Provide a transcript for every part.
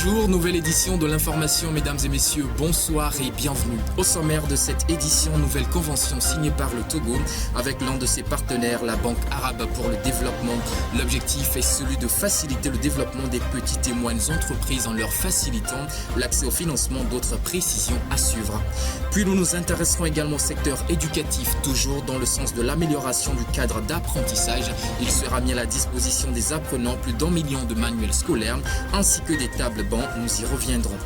Bonjour, nouvelle édition de l'information, mesdames et messieurs, bonsoir et bienvenue. Au sommaire de cette édition, nouvelle convention signée par le Togo avec l'un de ses partenaires, la Banque arabe pour le développement. L'objectif est celui de faciliter le développement des petites et moyennes entreprises en leur facilitant l'accès au financement. D'autres précisions à suivre. Puis nous nous intéresserons également au secteur éducatif, toujours dans le sens de l'amélioration du cadre d'apprentissage. Il sera mis à la disposition des apprenants plus d'1 million de manuels scolaires ainsi que des tables bancs, nous y reviendrons.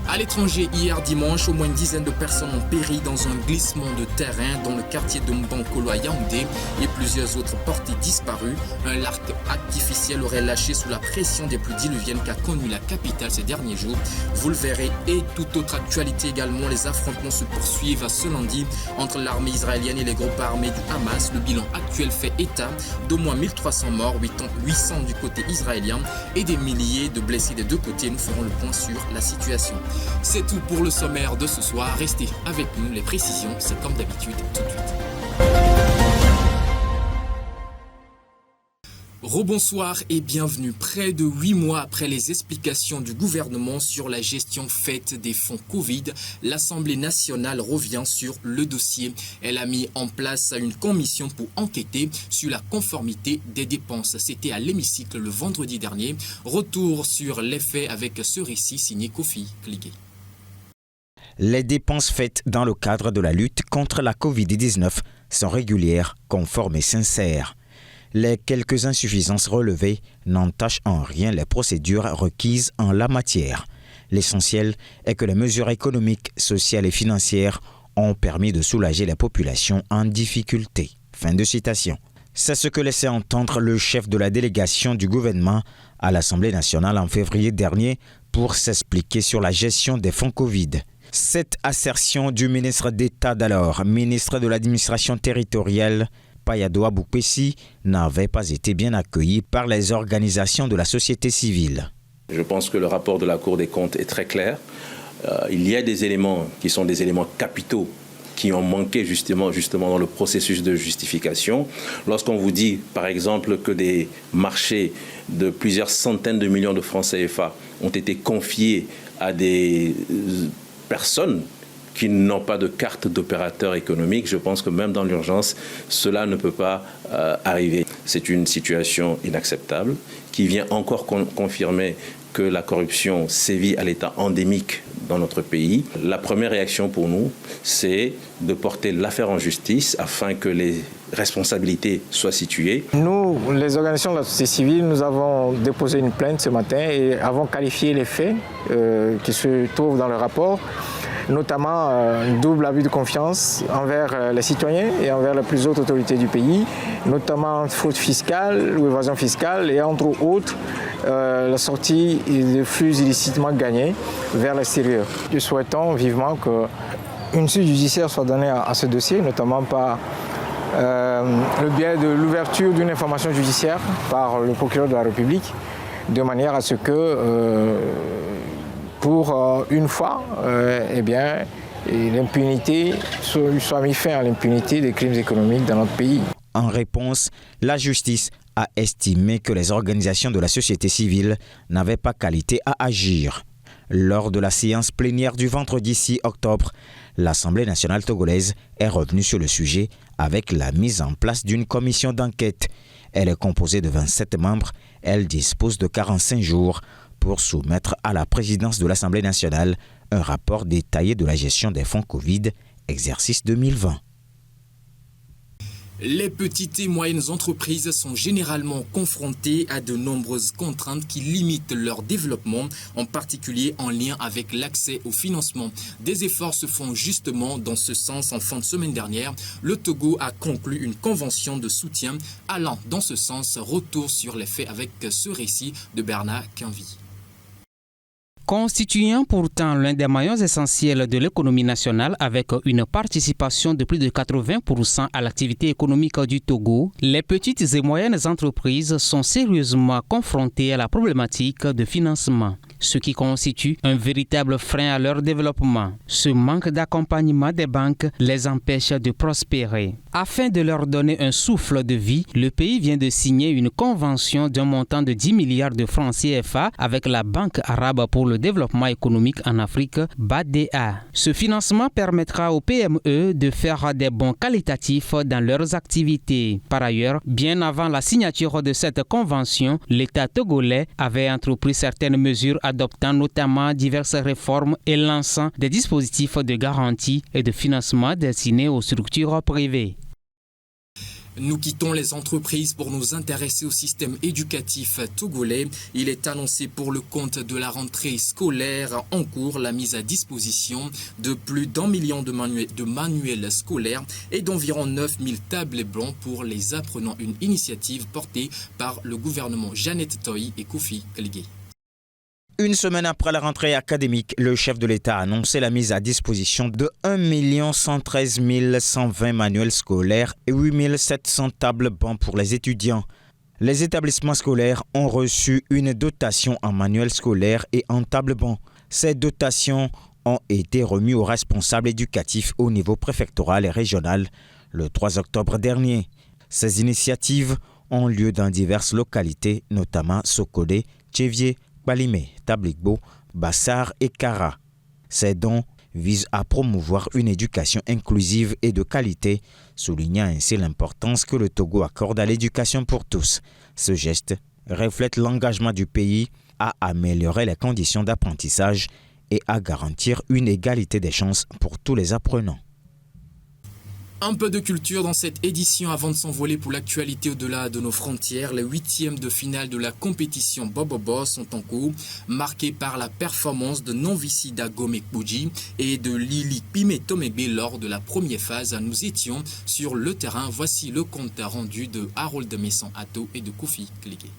À l'étranger, hier dimanche, au moins une dizaine de personnes ont péri dans un glissement de terrain dans le quartier de Mbankolo à Yaoundé et plusieurs autres portés disparus. Un lac artificiel aurait lâché sous la pression des pluies diluviennes qu'a connue la capitale ces derniers jours. Vous le verrez. Et toute autre actualité également, les affrontements se poursuivent ce lundi entre l'armée israélienne et les groupes armés du Hamas. Le bilan actuel fait état d'au moins 1300 morts, 800 du côté israélien et des milliers de blessés des deux côtés. Nous ferons le point sur la situation. C'est tout pour le sommaire de ce soir. Restez avec nous, les précisions, c'est comme d'habitude tout de suite. Rebonsoir et bienvenue. Près de 8 mois après les explications du gouvernement sur la gestion faite des fonds Covid, l'Assemblée nationale revient sur le dossier. Elle a mis en place une commission pour enquêter sur la conformité des dépenses. C'était à l'hémicycle le vendredi dernier. Retour sur les faits avec ce récit signé Kofi Kligué. Les dépenses faites dans le cadre de la lutte contre la Covid-19 sont régulières, conformes et sincères. Les quelques insuffisances relevées n'entachent en rien les procédures requises en la matière. L'essentiel est que les mesures économiques, sociales et financières ont permis de soulager les populations en difficulté. Fin de citation. C'est ce que laissait entendre le chef de la délégation du gouvernement à l'Assemblée nationale en février dernier pour s'expliquer sur la gestion des fonds Covid. Cette assertion du ministre d'État d'alors, ministre de l'administration territoriale, Payado Aboukpessi, n'avait pas été bien accueilli par les organisations de la société civile. Je pense que le rapport de la Cour des comptes est très clair. Il y a des éléments qui sont des éléments capitaux qui ont manqué justement dans le processus de justification. Lorsqu'on vous dit, par exemple, que des marchés de plusieurs centaines de millions de francs CFA ont été confiés à des personnes qui n'ont pas de carte d'opérateur économique, je pense que même dans l'urgence, cela ne peut pas arriver. C'est une situation inacceptable qui vient encore confirmer que la corruption sévit à l'état endémique dans notre pays. La première réaction pour nous, c'est de porter l'affaire en justice afin que les responsabilités soient situées. Nous, les organisations de la société civile, nous avons déposé une plainte ce matin et avons qualifié les faits qui se trouvent dans le rapport, notamment un double abus de confiance envers les citoyens et envers les plus hautes autorités du pays, notamment fraude fiscale ou évasion fiscale et entre autres la sortie de flux illicitement gagnés vers l'extérieur. Nous souhaitons vivement qu'une suite judiciaire soit donnée à ce dossier, notamment par le biais de l'ouverture d'une information judiciaire par le procureur de la République, de manière à ce que pour une fois, l'impunité soit mis fin à l'impunité des crimes économiques dans notre pays. En réponse, la justice a estimé que les organisations de la société civile n'avaient pas qualité à agir. Lors de la séance plénière du vendredi 6 octobre, l'Assemblée nationale togolaise est revenue sur le sujet avec la mise en place d'une commission d'enquête. Elle est composée de 27 membres. Elle dispose de 45 jours pour soumettre à la présidence de l'Assemblée nationale un rapport détaillé de la gestion des fonds Covid, exercice 2020. Les petites et moyennes entreprises sont généralement confrontées à de nombreuses contraintes qui limitent leur développement, en particulier en lien avec l'accès au financement. Des efforts se font justement dans ce sens. En fin de semaine dernière, le Togo a conclu une convention de soutien allant dans ce sens. Retour sur les faits avec ce récit de Bernard Quinvy. Constituant pourtant l'un des maillons essentiels de l'économie nationale avec une participation de plus de 80% à l'activité économique du Togo, les petites et moyennes entreprises sont sérieusement confrontées à la problématique de financement. ce qui constitue un véritable frein à leur développement. Ce manque d'accompagnement des banques les empêche de prospérer. Afin de leur donner un souffle de vie, le pays vient de signer une convention d'un montant de 10 milliards de francs CFA avec la Banque arabe pour le développement économique en Afrique, BADEA. Ce financement permettra aux PME de faire des bons qualitatifs dans leurs activités. Par ailleurs, bien avant la signature de cette convention, l'État togolais avait entrepris certaines mesures adoptant notamment diverses réformes et lançant des dispositifs de garantie et de financement destinés aux structures privées. Nous quittons les entreprises pour nous intéresser au système éducatif togolais. Il est annoncé pour le compte de la rentrée scolaire en cours la mise à disposition de plus d'1 million de manuels scolaires et d'environ 9000 tablets blancs pour les apprenants. Une initiative portée par le gouvernement Jeannette Toy et Kofi Kaligé. Une semaine après la rentrée académique, le chef de l'État a annoncé la mise à disposition de 1 113 120 manuels scolaires et 8 700 tables bancs pour les étudiants. Les établissements scolaires ont reçu une dotation en manuels scolaires et en tables bancs. Ces dotations ont été remises aux responsables éducatifs au niveau préfectoral et régional le 3 octobre dernier. Ces initiatives ont lieu dans diverses localités, notamment Sokodé, Tchévié, Kpalimé, Tablikbo, Bassar et Kara. Ces dons visent à promouvoir une éducation inclusive et de qualité, soulignant ainsi l'importance que le Togo accorde à l'éducation pour tous. Ce geste reflète l'engagement du pays à améliorer les conditions d'apprentissage et à garantir une égalité des chances pour tous les apprenants. Un peu de culture dans cette édition avant de s'envoler pour l'actualité au-delà de nos frontières. Les 8e de finale de la compétition Bobobo sont en cours, marqués par la performance de Nonvissi Dagomekboji et de Lili Pimetomebe lors de la première phase. Nous étions sur le terrain. Voici le compte rendu de Harold Messan Atto et de Kofi Kaligé.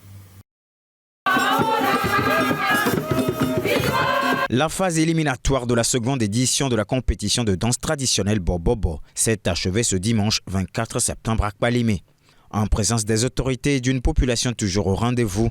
La phase éliminatoire de la seconde édition de la compétition de danse traditionnelle Bobobo s'est achevée ce dimanche 24 septembre à Kpalimé. En présence des autorités et d'une population toujours au rendez-vous,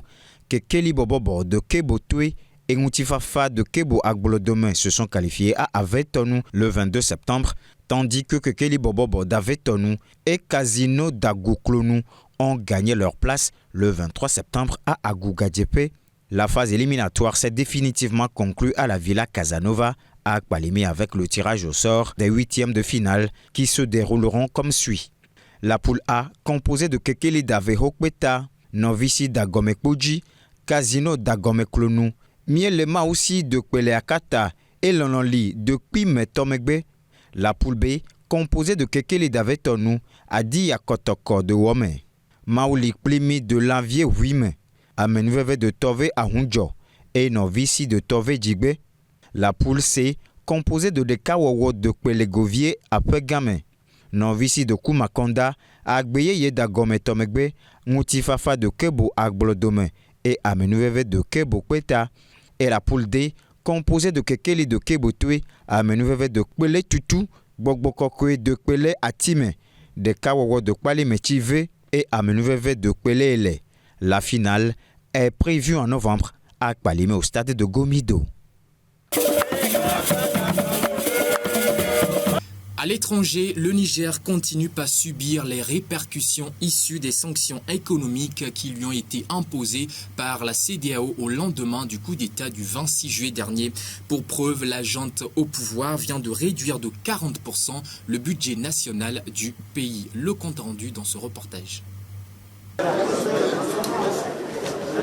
Kekeli Bobobo de Kebo Tue et Ngoutifafa de Kebo Agbolodome se sont qualifiés à Avetonu le 22 septembre, tandis que Kekeli Bobobo d'Avetonu et Casino d'Agouklonu ont gagné leur place le 23 septembre à Agougadjepe. La phase éliminatoire s'est définitivement conclue à la Villa Casanova à Kpalimé avec le tirage au sort des 8e de finale qui se dérouleront comme suit. La poule A, composée de Kekeli Davehokbeta, Nonvissi Dagomekboji, Casino Dagomeklonu, Mielema aussi de Kweleakata et Lononli de Kpimetomegbe. La poule B, composée de Kekeli Davetonu, Adi Akotoko de Wome, Maouli Plimi de Lanvier Wime, Amenuveve de Tove Ahunjo et Nonvissi de Tove Djigbe. La poule C, composée de Dekawowo de Kwelegovier à Pegame, Nonvissi de Kumakonda, Agbeye Dagometomegbe, Ngoutifafa de Kebo Agbolodome et Amenuveve de Kebo Kweta. Et la poule D, composée de Kekeli de Kebo Tue, Amenuveve de Kwele Tutu, Bogbokokwe de Kwele Atime, Dekawowo de Kpalimé Tive et Amenuveve de Kwele Ele. La finale est prévue en novembre à Kpalimé au stade de Gomido. À l'étranger, le Niger continue à subir les répercussions issues des sanctions économiques qui lui ont été imposées par la CEDEAO au lendemain du coup d'État du 26 juillet dernier. Pour preuve, la junte au pouvoir vient de réduire de 40% le budget national du pays. Le compte rendu dans ce reportage.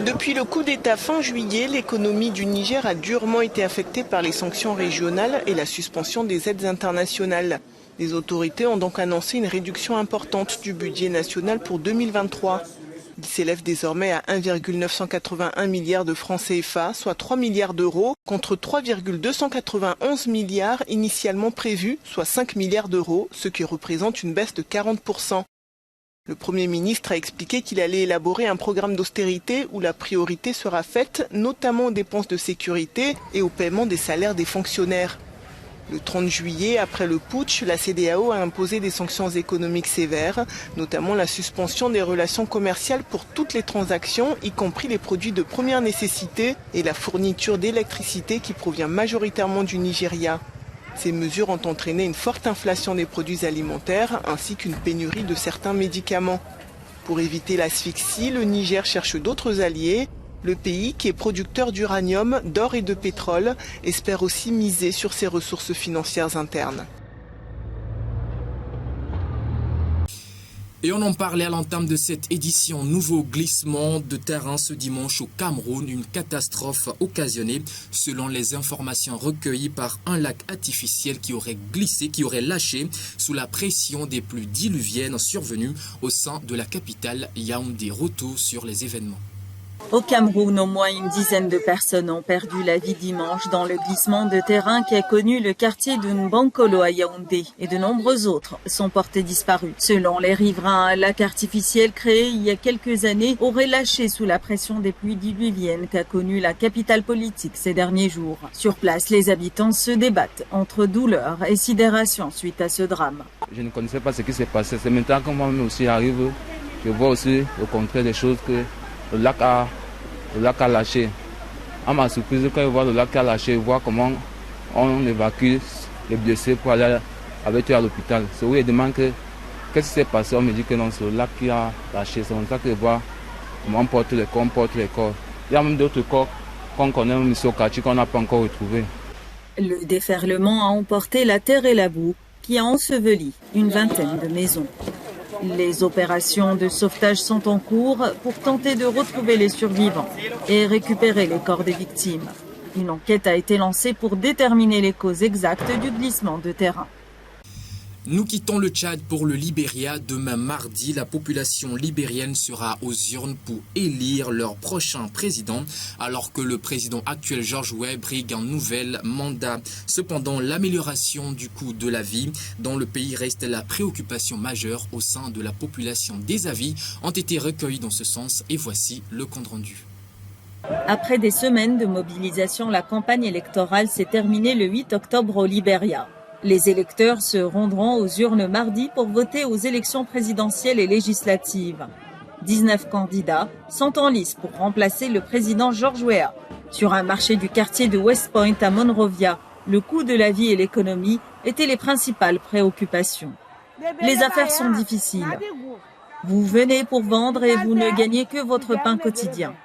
Depuis le coup d'État fin juillet, l'économie du Niger a durement été affectée par les sanctions régionales et la suspension des aides internationales. Les autorités ont donc annoncé une réduction importante du budget national pour 2023. Il s'élève désormais à 1,981 milliard de francs CFA, soit 3 milliards d'euros, contre 3,291 milliards initialement prévus, soit 5 milliards d'euros, ce qui représente une baisse de 40%. Le Premier ministre a expliqué qu'il allait élaborer un programme d'austérité où la priorité sera faite notamment aux dépenses de sécurité et au paiement des salaires des fonctionnaires. Le 30 juillet, après le putsch, la CEDEAO a imposé des sanctions économiques sévères, notamment la suspension des relations commerciales pour toutes les transactions, y compris les produits de première nécessité et la fourniture d'électricité qui provient majoritairement du Nigeria. Ces mesures ont entraîné une forte inflation des produits alimentaires ainsi qu'une pénurie de certains médicaments. Pour éviter l'asphyxie, le Niger cherche d'autres alliés. Le pays, qui est producteur d'uranium, d'or et de pétrole, espère aussi miser sur ses ressources financières internes. Et on en parlait à l'entame de cette édition. Nouveau glissement de terrain ce dimanche au Cameroun. Une catastrophe occasionnée, selon les informations recueillies, par un lac artificiel qui aurait glissé, qui aurait lâché sous la pression des pluies diluviennes survenues au sein de la capitale Yaoundé. Retour sur les événements. Au Cameroun, au moins une dizaine de personnes ont perdu la vie dimanche dans le glissement de terrain qui a connu le quartier de Nbankolo à Yaoundé, et de nombreux autres sont portés disparus. Selon les riverains, un lac artificiel créé il y a quelques années aurait lâché sous la pression des pluies diluviennes qu'a connu la capitale politique ces derniers jours. Sur place, les habitants se débattent entre douleur et sidération suite à ce drame. Je ne connaissais pas ce qui s'est passé. C'est maintenant que moi-même aussi arrive, je vois aussi au contraire des choses que le lac a lâché. À ma surprise, quand je vois le lac a lâché, je vois comment on évacue les blessés pour aller avec eux à l'hôpital. C'est où je demande qu'est-ce qui s'est passé. On me dit que non, c'est le lac qui a lâché. C'est comme ça que je vois comment on porte les corps, Il y a même d'autres corps qu'on connaît même ici au quartier qu'on n'a pas encore retrouvés. Le déferlement a emporté la terre et la boue qui a enseveli une vingtaine de maisons. Les opérations de sauvetage sont en cours pour tenter de retrouver les survivants et récupérer les corps des victimes. Une enquête a été lancée pour déterminer les causes exactes du glissement de terrain. Nous quittons le Tchad pour le Libéria. Demain mardi, la population libérienne sera aux urnes pour élire leur prochain président, alors que le président actuel George Weah brigue un nouvel mandat. Cependant, l'amélioration du coût de la vie dans le pays reste la préoccupation majeure au sein de la population. Des avis ont été recueillis dans ce sens et voici le compte rendu. Après des semaines de mobilisation, la campagne électorale s'est terminée le 8 octobre au Libéria. Les électeurs se rendront aux urnes mardi pour voter aux élections présidentielles et législatives. 19 candidats sont en lice pour remplacer le président George Weah. Sur un marché du quartier de West Point à Monrovia, le coût de la vie et l'économie étaient les principales préoccupations. Les affaires sont difficiles. Vous venez pour vendre et vous ne gagnez que votre pain quotidien.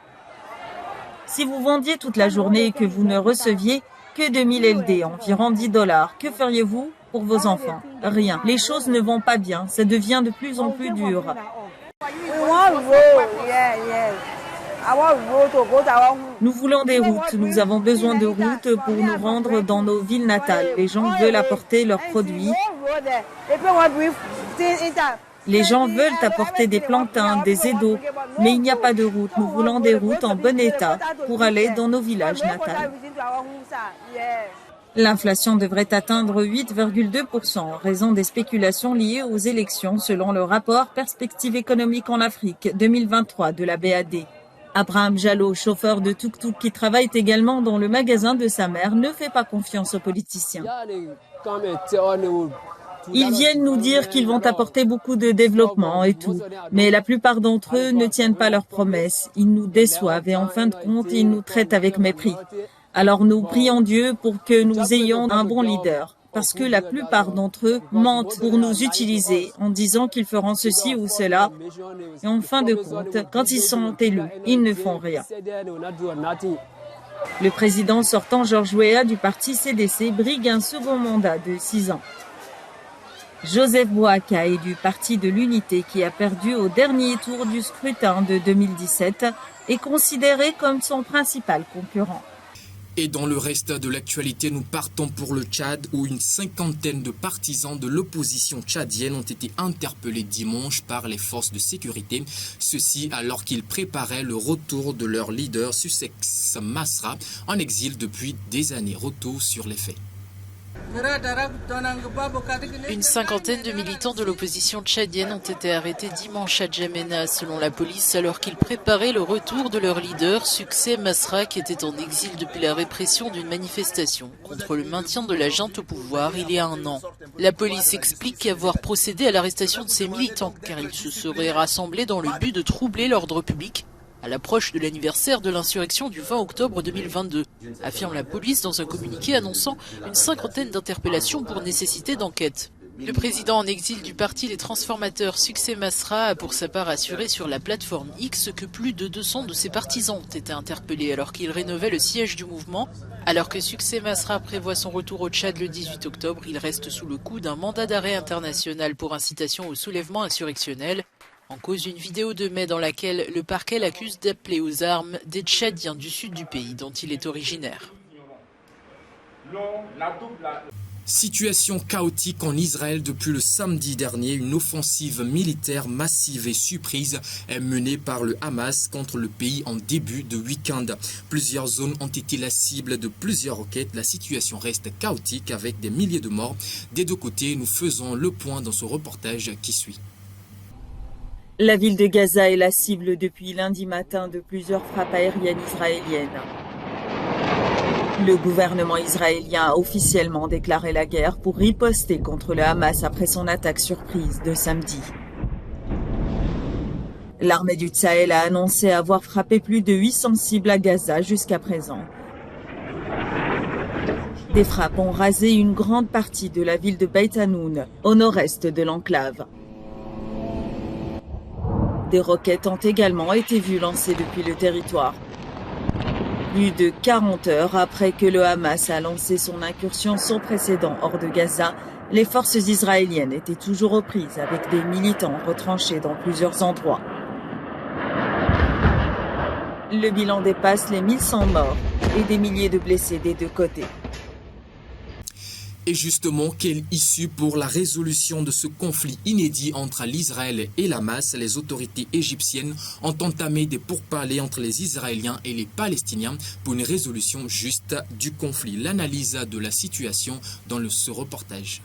Si vous vendiez toute la journée et que vous ne receviez que 2000 LD, environ $10, que feriez-vous pour vos enfants? Rien. Les choses ne vont pas bien, ça devient de plus en plus dur. Nous voulons des routes, nous avons besoin de routes pour nous rendre dans nos villes natales. Les gens veulent apporter leurs produits. Les gens veulent apporter des plantains, des œufs, mais il n'y a pas de route. Nous voulons des routes en bon état pour aller dans nos villages natals. L'inflation devrait atteindre 8,2% en raison des spéculations liées aux élections selon le rapport Perspectives économiques en Afrique 2023 de la BAD. Abraham Jallo, chauffeur de tuk-tuk qui travaille également dans le magasin de sa mère, ne fait pas confiance aux politiciens. Ils viennent nous dire qu'ils vont apporter beaucoup de développement et tout, mais la plupart d'entre eux ne tiennent pas leurs promesses. Ils nous déçoivent et en fin de compte, ils nous traitent avec mépris. Alors nous prions Dieu pour que nous ayons un bon leader, parce que la plupart d'entre eux mentent pour nous utiliser en disant qu'ils feront ceci ou cela. Et en fin de compte, quand ils sont élus, ils ne font rien. Le président sortant George Weah du parti CDC brigue un second mandat de 6 ans. Joseph Boakai est du Parti de l'Unité qui a perdu au dernier tour du scrutin de 2017 est considéré comme son principal concurrent. Et dans le reste de l'actualité, nous partons pour le Tchad où une cinquantaine de partisans de l'opposition tchadienne ont été interpellés dimanche par les forces de sécurité. Ceci alors qu'ils préparaient le retour de leur leader Sussex Masra en exil depuis des années. Retour sur les faits. Une cinquantaine de militants de l'opposition tchadienne ont été arrêtés dimanche à Djamena, selon la police, alors qu'ils préparaient le retour de leur leader, Succès Masra, qui était en exil depuis la répression d'une manifestation contre le maintien de la junte au pouvoir il y a un an. La police explique avoir procédé à l'arrestation de ces militants, car ils se seraient rassemblés dans le but de troubler l'ordre public à l'approche de l'anniversaire de l'insurrection du 20 octobre 2022, affirme la police dans un communiqué annonçant une cinquantaine d'interpellations pour nécessité d'enquête. Le président en exil du parti Les Transformateurs, Succès Masra, a pour sa part assuré sur la plateforme X que plus de 200 de ses partisans ont été interpellés alors qu'il rénovait le siège du mouvement. Alors que Succès Masra prévoit son retour au Tchad le 18 octobre, il reste sous le coup d'un mandat d'arrêt international pour incitation au soulèvement insurrectionnel. En cause une vidéo de mai dans laquelle le parquet l'accuse d'appeler aux armes des Tchadiens du sud du pays dont il est originaire. Situation chaotique en Israël depuis le samedi dernier. Une offensive militaire massive et surprise est menée par le Hamas contre le pays en début de week-end. Plusieurs zones ont été la cible de plusieurs roquettes. La situation reste chaotique avec des milliers de morts des deux côtés. Nous faisons le point dans ce reportage qui suit. La ville de Gaza est la cible depuis lundi matin de plusieurs frappes aériennes israéliennes. Le gouvernement israélien a officiellement déclaré la guerre pour riposter contre le Hamas après son attaque surprise de samedi. L'armée du Tsahel a annoncé avoir frappé plus de 800 cibles à Gaza jusqu'à présent. Des frappes ont rasé une grande partie de la ville de Beit Hanoun, au nord-est de l'enclave. Des roquettes ont également été vues lancées depuis le territoire. Plus de 40 heures après que le Hamas a lancé son incursion sans précédent hors de Gaza, les forces israéliennes étaient toujours aux prises avec des militants retranchés dans plusieurs endroits. Le bilan dépasse les 1100 morts et des milliers de blessés des deux côtés. Et justement, quelle issue pour la résolution de ce conflit inédit entre l'Israël et l'Hamas? Les autorités égyptiennes ont entamé des pourparlers entre les Israéliens et les Palestiniens pour une résolution juste du conflit. L'analyse de la situation dans ce reportage.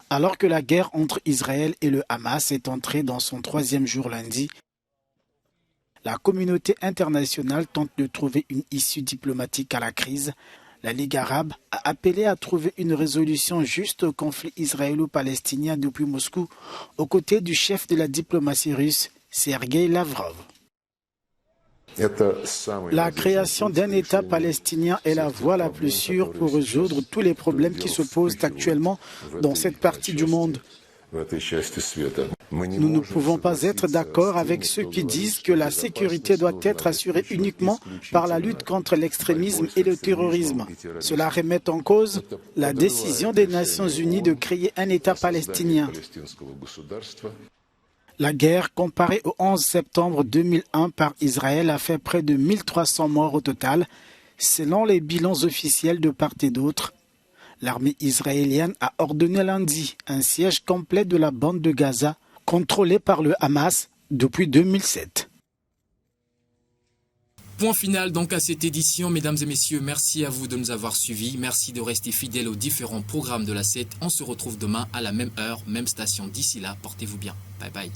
Alors que la guerre entre Israël et le Hamas est entrée dans son 3e jour lundi, la communauté internationale tente de trouver une issue diplomatique à la crise. La Ligue arabe a appelé à trouver une résolution juste au conflit israélo-palestinien depuis Moscou, aux côtés du chef de la diplomatie russe, Sergueï Lavrov. La création d'un État palestinien est la voie la plus sûre pour résoudre tous les problèmes qui se posent actuellement dans cette partie du monde. Nous ne pouvons pas être d'accord avec ceux qui disent que la sécurité doit être assurée uniquement par la lutte contre l'extrémisme et le terrorisme. Cela remet en cause la décision des Nations Unies de créer un État palestinien. La guerre, comparée au 11 septembre 2001 par Israël, a fait près de 1300 morts au total, selon les bilans officiels de part et d'autre. L'armée israélienne a ordonné lundi un siège complet de la bande de Gaza, contrôlée par le Hamas depuis 2007. Point final donc à cette édition, mesdames et messieurs, merci à vous de nous avoir suivis, merci de rester fidèles aux différents programmes de la 7. On se retrouve demain à la même heure, même station. D'ici là, portez-vous bien. Bye bye.